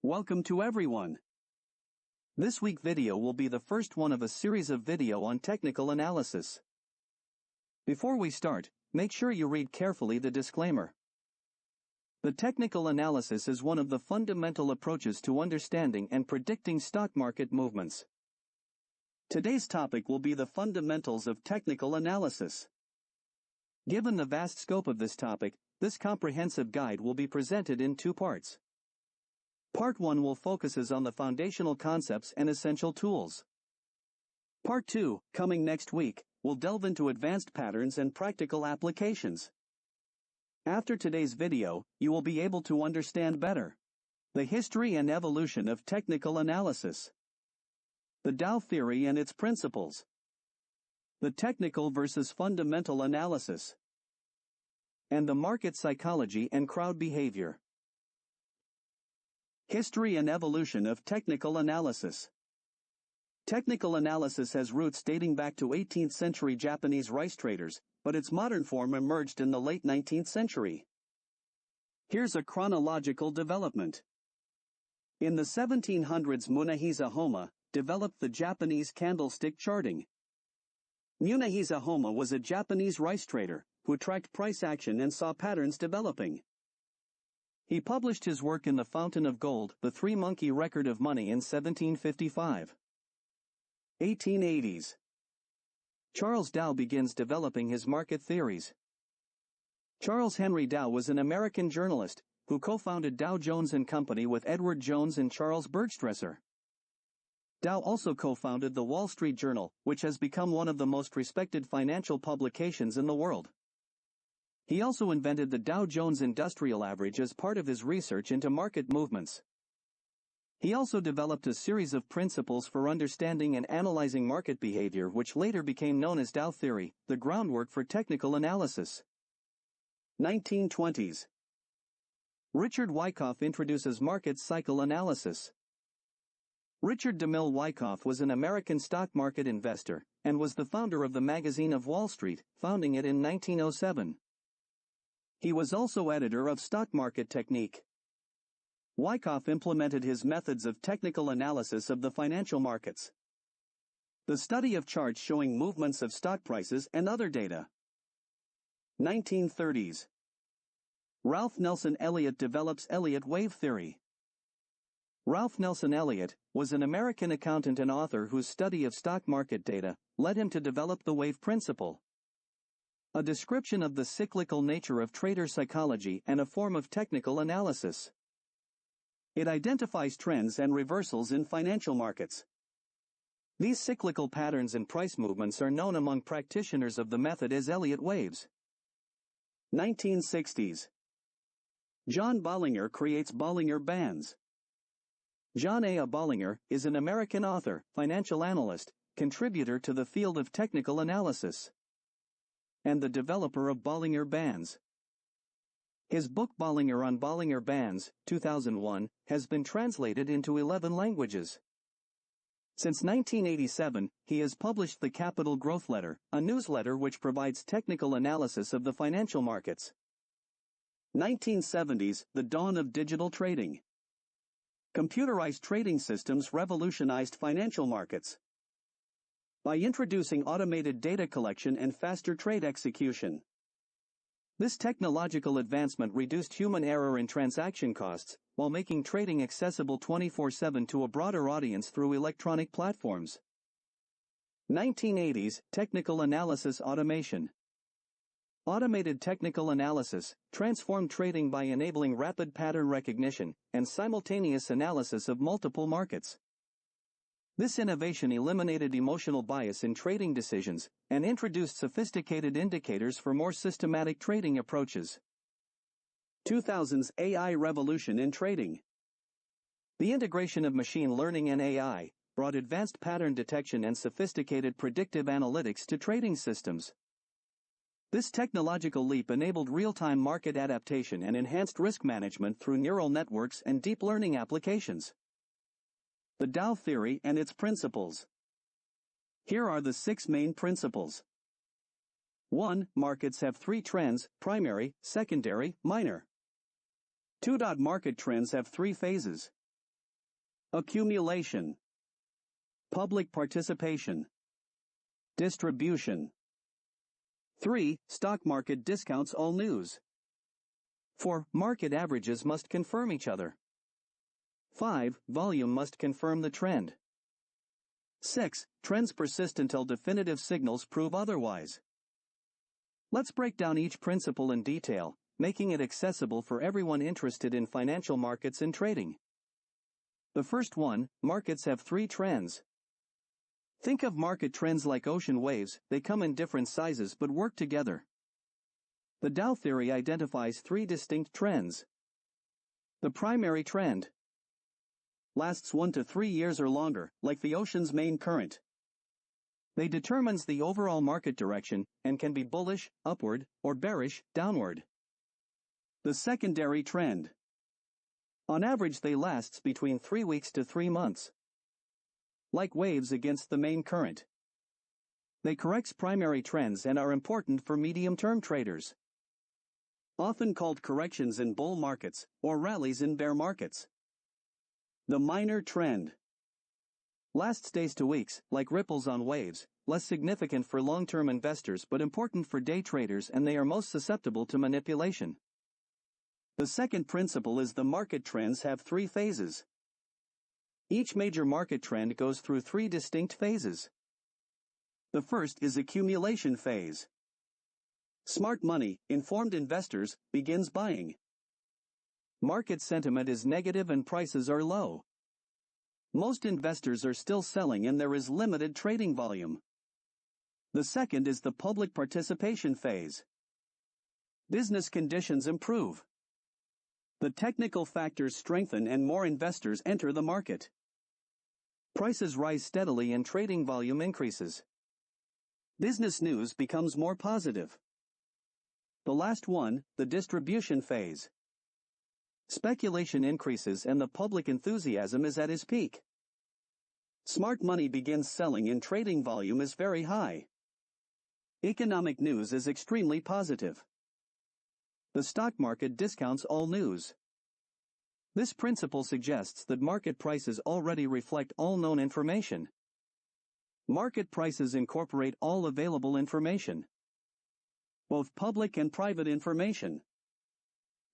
Welcome to everyone. This week video will be the first one of a series of video on technical analysis. Before we start, make sure you read carefully the disclaimer. The technical analysis is one of the fundamental approaches to understanding and predicting stock market movements. Today's topic will be the fundamentals of technical analysis. Given the vast scope of this topic, this comprehensive guide will be presented in two parts. Part 1 will focuses on the foundational concepts and essential tools. Part 2, coming next week, will delve into advanced patterns and practical applications. After today's video, you will be able to understand better the history and evolution of technical analysis, the Dow Theory and its principles, the technical versus fundamental analysis, and the market psychology and crowd behavior. History and evolution of technical analysis. Technical analysis has roots dating back to 18th century Japanese rice traders, but its modern form emerged in the late 19th century. Here's a chronological development. In the 1700s, Munehisa Homma developed the Japanese candlestick charting. Munehisa Homma was a Japanese rice trader who tracked price action and saw patterns developing. He published his work in The Fountain of Gold, The Three-Monkey Record of Money in 1755. 1880s. Charles Dow begins developing his market theories. Charles Henry Dow was an American journalist who co-founded Dow Jones & Company with Edward Jones and Charles Bergstresser. Dow also co-founded the Wall Street Journal, which has become one of the most respected financial publications in the world. He also invented the Dow Jones Industrial Average as part of his research into market movements. He also developed a series of principles for understanding and analyzing market behavior, which later became known as Dow Theory, the groundwork for technical analysis. 1920s. Richard Wyckoff introduces market cycle analysis. Richard DeMille Wyckoff was an American stock market investor and was the founder of the Magazine of Wall Street, founding it in 1907. He was also editor of Stock Market Technique. Wyckoff implemented his methods of technical analysis of the financial markets. The study of charts showing movements of stock prices and other data. 1930s. Ralph Nelson Elliott develops Elliott wave theory. Ralph Nelson Elliott was an American accountant and author whose study of stock market data led him to develop the wave principle, a description of the cyclical nature of trader psychology and a form of technical analysis. It identifies trends and reversals in financial markets. These cyclical patterns and price movements are known among practitioners of the method as Elliott waves. 1960s. John Bollinger creates Bollinger Bands. John A. Bollinger is an American author, financial analyst, contributor to the field of technical analysis, and the developer of Bollinger Bands. His book Bollinger on Bollinger Bands, 2001, has been translated into 11 languages. Since 1987, he has published the Capital Growth Letter, a newsletter which provides technical analysis of the financial markets. 1970s, the dawn of digital trading. Computerized trading systems revolutionized financial markets by introducing automated data collection and faster trade execution. This technological advancement reduced human error and transaction costs, while making trading accessible 24/7 to a broader audience through electronic platforms. 1980s, technical analysis automation. Automated technical analysis transformed trading by enabling rapid pattern recognition and simultaneous analysis of multiple markets. This innovation eliminated emotional bias in trading decisions and introduced sophisticated indicators for more systematic trading approaches. 2000s AI revolution in trading. The integration of machine learning and AI brought advanced pattern detection and sophisticated predictive analytics to trading systems. This technological leap enabled real-time market adaptation and enhanced risk management through neural networks and deep learning applications. The Dow Theory and its principles. Here are the 6 main principles. 1. Markets have 3 trends: primary, secondary, minor. 2. Market trends have 3 phases: Accumulation. Public participation. Distribution. 3. Stock market discounts all news. 4. Market averages must confirm each other. 5. Volume must confirm the trend. 6. Trends persist until definitive signals prove otherwise. Let's break down each principle in detail, making it accessible for everyone interested in financial markets and trading. The first one, markets have 3 trends. Think of market trends like ocean waves, they come in different sizes but work together. The Dow Theory identifies 3 distinct trends. The primary trend lasts 1 to 3 years or longer, like the ocean's main current. They determines the overall market direction and can be bullish, upward, or bearish, downward. The secondary trend. On average they lasts between 3 weeks to 3 months. Like waves against the main current. They corrects primary trends and are important for medium-term traders. Often called corrections in bull markets or rallies in bear markets. The minor trend. Lasts days to weeks, like ripples on waves, less significant for long-term investors but important for day traders, and they are most susceptible to manipulation. The second principle is the market trends have 3 phases. Each major market trend goes through 3 distinct phases. The first is accumulation phase. Smart money, informed investors, begins buying. Market sentiment is negative and prices are low. Most investors are still selling and there is limited trading volume. The second is the public participation phase. Business conditions improve. The technical factors strengthen and more investors enter the market. Prices rise steadily and trading volume increases. Business news becomes more positive. The last one, the distribution phase. Speculation increases and the public enthusiasm is at its peak. Smart money begins selling and trading volume is very high. Economic news is extremely positive. The stock market discounts all news. This principle suggests that market prices already reflect all known information. Market prices incorporate all available information. Both public and private information.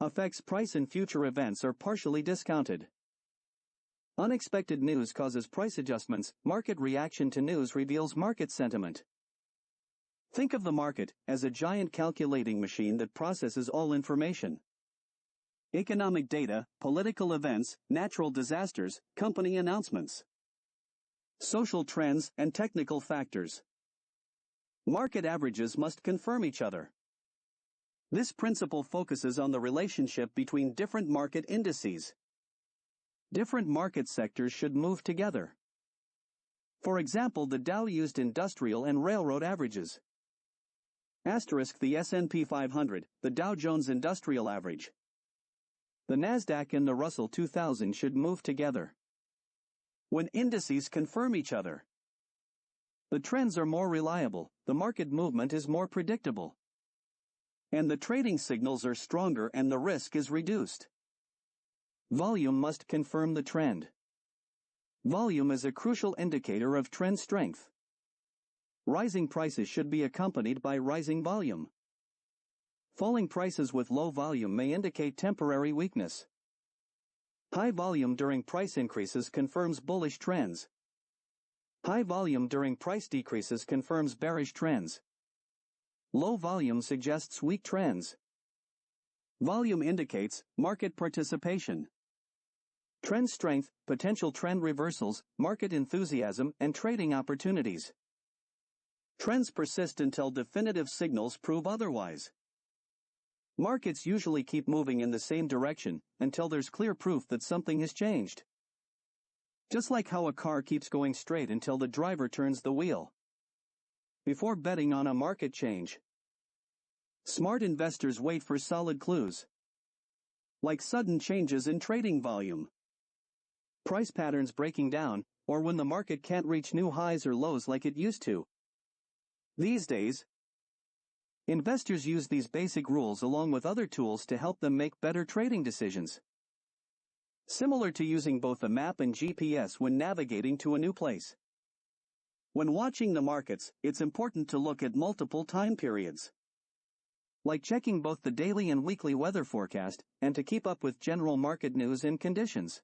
Affects price and future events are partially discounted. Unexpected news causes price adjustments. Market reaction to news reveals market sentiment. Think of the market as a giant calculating machine that processes all information. Economic data, political events, natural disasters, company announcements. Social trends and technical factors. Market averages must confirm each other. This principle focuses on the relationship between different market indices. Different market sectors should move together. For example, the Dow used industrial and railroad averages. Asterisk the S&P 500, the Dow Jones Industrial Average. The Nasdaq and the Russell 2000 should move together. When indices confirm each other, the trends are more reliable, the market movement is more predictable, and the trading signals are stronger and the risk is reduced. Volume must confirm the trend. Volume is a crucial indicator of trend strength. Rising prices should be accompanied by rising volume. Falling prices with low volume may indicate temporary weakness. High volume during price increases confirms bullish trends. High volume during price decreases confirms bearish trends. Low volume suggests weak trends. Volume indicates market participation. Trend strength, potential trend reversals, market enthusiasm, and trading opportunities. Trends persist until definitive signals prove otherwise. Markets usually keep moving in the same direction until there's clear proof that something has changed. Just like how a car keeps going straight until the driver turns the wheel. Before betting on a market change, smart investors wait for solid clues. Like sudden changes in trading volume, price patterns breaking down, or when the market can't reach new highs or lows like it used to. These days, investors use these basic rules along with other tools to help them make better trading decisions. Similar to using both a map and GPS when navigating to a new place. When watching the markets, it's important to look at multiple time periods, like checking both the daily and weekly weather forecast, and to keep up with general market news and conditions.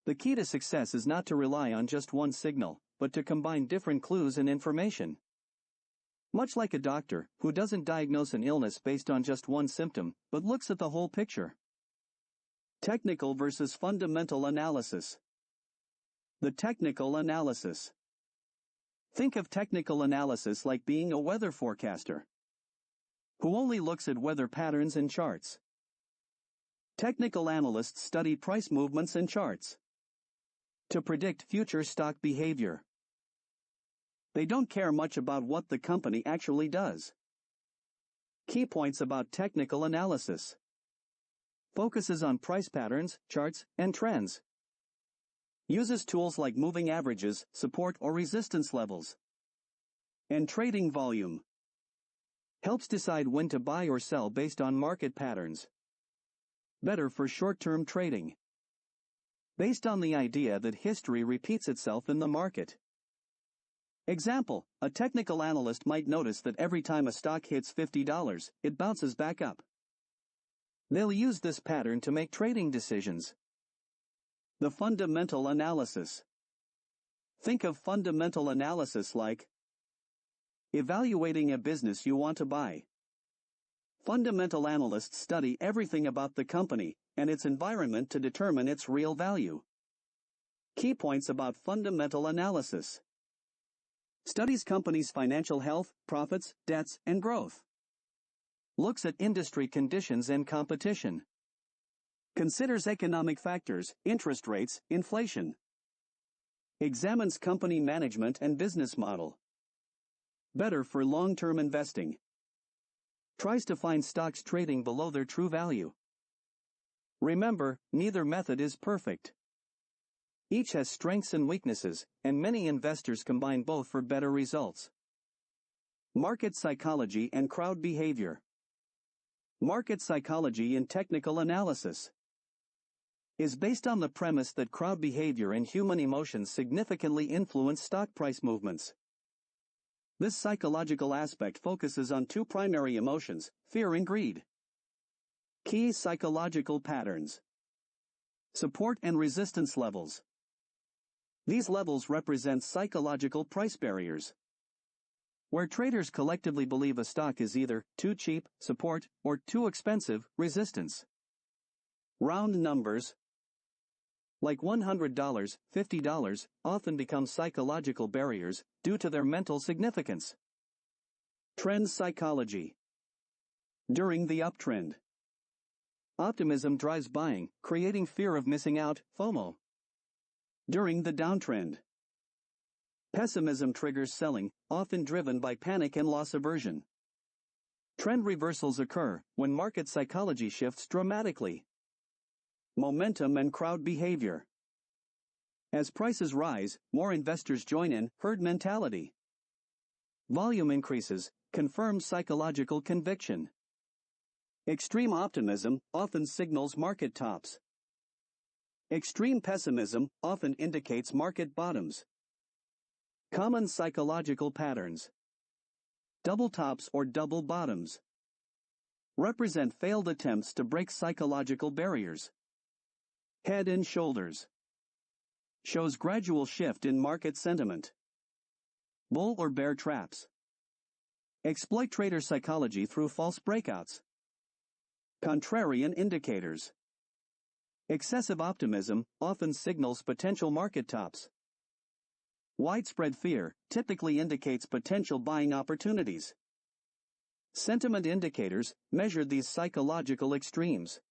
The key to success is not to rely on just one signal, but to combine different clues and information. Much like a doctor, who doesn't diagnose an illness based on just one symptom, but looks at the whole picture. Technical versus fundamental analysis. The technical analysis. Think of technical analysis like being a weather forecaster, who only looks at weather patterns and charts. Technical analysts study price movements and charts to predict future stock behavior. They don't care much about what the company actually does. Key points about technical analysis. Focuses on price patterns, charts, and trends. Uses tools like moving averages, support or resistance levels, and trading volume. Helps decide when to buy or sell based on market patterns. Better for short-term trading. Based on the idea that history repeats itself in the market. Example, a technical analyst might notice that every time a stock hits $50, it bounces back up. They'll use this pattern to make trading decisions. The fundamental analysis. Think of fundamental analysis like evaluating a business you want to buy. Fundamental analysts study everything about the company and its environment to determine its real value. Key points about fundamental analysis. Studies companies' financial health, profits, debts, and growth. Looks at industry conditions and competition. Considers economic factors, interest rates, inflation. Examines company management and business model. Better for long-term investing. Tries to find stocks trading below their true value. Remember, neither method is perfect. Each has strengths and weaknesses, and many investors combine both for better results. Market psychology and crowd behavior. Market psychology in technical analysis is based on the premise that crowd behavior and human emotions significantly influence stock price movements. This psychological aspect focuses on two primary emotions, fear and greed. Key psychological patterns. Support and resistance levels. These levels represent psychological price barriers, where traders collectively believe a stock is either too cheap, support, or too expensive, resistance. Round numbers, like $100, $50, often become psychological barriers due to their mental significance. Trend psychology. During the uptrend, optimism drives buying, creating fear of missing out, FOMO. During the downtrend, pessimism triggers selling, often driven by panic and loss aversion. Trend reversals occur when market psychology shifts dramatically. Momentum and crowd behavior. As prices rise, more investors join in, herd mentality. Volume increases, confirms psychological conviction. Extreme optimism often signals market tops. Extreme pessimism often indicates market bottoms. Common psychological patterns. Double tops or double bottoms represent failed attempts to break psychological barriers. Head and shoulders shows gradual shift in market sentiment. Bull or bear traps exploit trader psychology through false breakouts. Contrarian indicators. Excessive optimism often signals potential market tops. Widespread fear typically indicates potential buying opportunities. Sentiment indicators measure these psychological extremes.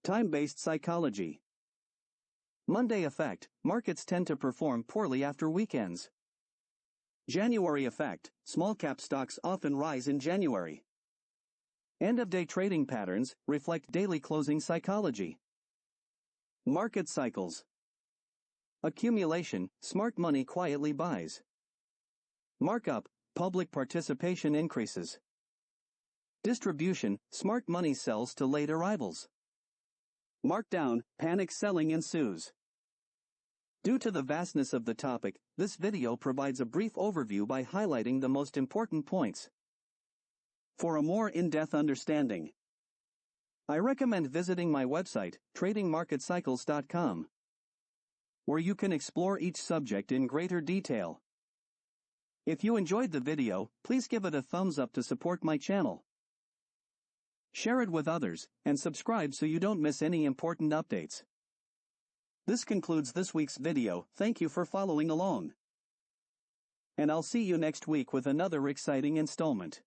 Time-based psychology. Monday effect, markets tend to perform poorly after weekends. January effect, small-cap stocks often rise in January. End-of-day trading patterns reflect daily closing psychology. Market cycles. Accumulation, smart money quietly buys. Markup, public participation increases. Distribution, smart money sells to late arrivals. Markdown, panic selling ensues. Due to the vastness of the topic, this video provides a brief overview by highlighting the most important points. For a more in-depth understanding, I recommend visiting my website, Tradingmarketcycles.com, where you can explore each subject in greater detail. If you enjoyed the video, please give it a thumbs up to support my channel. Share it with others, and subscribe so you don't miss any important updates. This concludes this week's video. Thank you for following along. And I'll see you next week with another exciting installment.